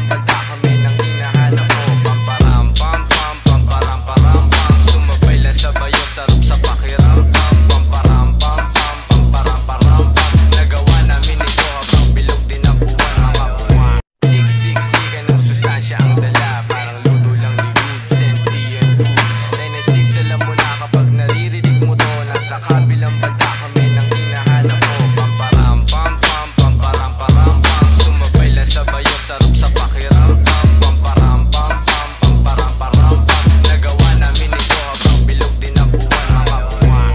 banda kami nang hinahanap ko. Pamparam pam pam, pamparam param pam. Sumabay lang sa bayo, sarap sa pakiram pam. Pamparam pam pam, pamparam param pam. Nagawa namin ito habang bilog din ang buwan mga buwan. Siksikan ng sustansya ang dala, parang luto lang ni Good Sentient Food. 996 alam mo na kapag naririnig mo to, nasa kabilang banda kami nang hinahanap ko. Pamparam pam pam, pamparam param pam. Sumabay lang sa bayo, sarap sa pakiram pam. Pamparam pam pam, pamparam param pam. Nagawa namin ito habang bilog din ang buwan mga buwan.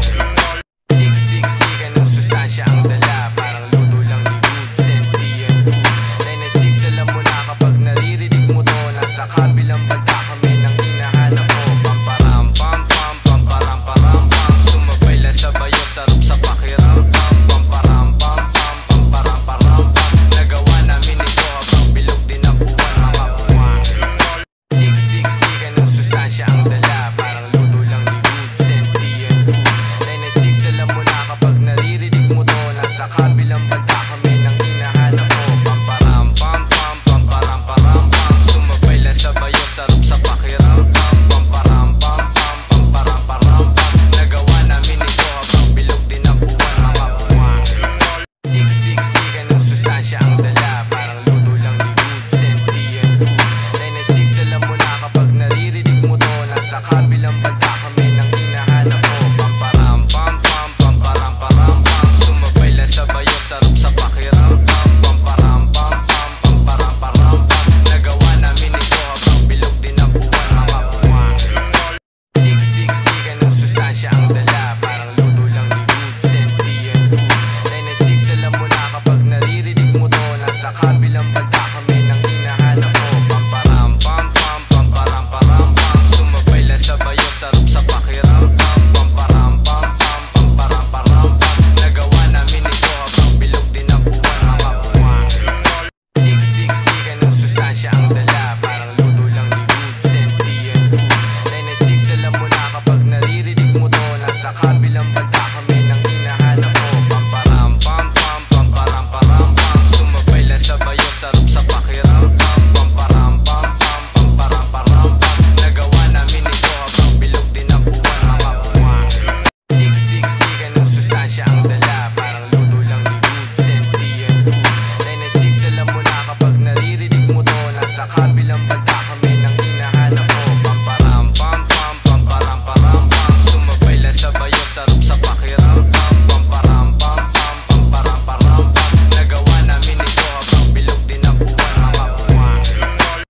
Siksikan ng sustansya ang dala, parang luto lang ni Good Sentient Food. 996 alam mo na kapag naririnig mo to, nasa kabilang banda kami nang hinahanap ko. Pamparam pam pam, pamparam param pam. Sumabay lang sa bayo, sarap sa pakiram pam. Pamparam pam pam, pamparam param pam. Nagawa namin ito habang bilog din ang buwan mga buwan. Siksikan ng sustansya ang dala, parang luto lang ni Good Sentient Food. 996 alam mo na kapag naririnig mo to, nasa kabilang banda kami nang hinahanap ko. Pamparam pam pam, pamparam param pam. Sumabay lang sa bayo, sarap sa pakiram pam. Pamparam pam pam, pamparam param pam. Nagawa namin ito habang bilog din ang buwan mga buwan. Siksikan ng sustansya ang dala, parang luto lang ni Good Sentient Food. 996 alam mo na kapag naririnig mo to, nasa kabilang banda kami nang hinahanap ko. Pamparam pam pam, pamparam param pam. Sumabay lang sa bayo, sarap sa pakiram pam. Pamparam pam pam, pamparam param pam. Nagawa namin ito habang bilog din ang buwan mga buwan. Siksikan ng sustansya ang dala, parang luto lang ni Good Sentient Food. 996 alam mo na kapag naririnig mo to, nasa kabilang banda kami nang hinahanap ko. Pamparam pam pam, pamparam param pam. Sumabay lang sa bayo, sarap sa pakiram pam. Pamparam pam pam, pamparam param pam. Nagawa namin ito habang bilog din ang buwan mga buwan. Siksikan ng sustansya ang dala, parang luto lang ni Good Sentient Food. 996 alam mo na kapag naririnig mo to, nasa kabilang banda kami nang hinahanap ko. Pamparam pam pam, pamparam param pam. Sumabay lang sa bayo, sarap sa pakiram pam. Pamparam pam pam, pamparam param pam. Nagawa namin ito habang bilog din ang buwan mga buwan. Siksikan ng sustansya ang dala, parang luto lang ni Good Sentient Food. 996 alam mo na kapag naririnig mo to, nasa kabilang banda kami nang hinahanap ko. Pamparam pam pam, pamparam param pam. Sumabay lang sa bayo, sarap sa pakiram pam.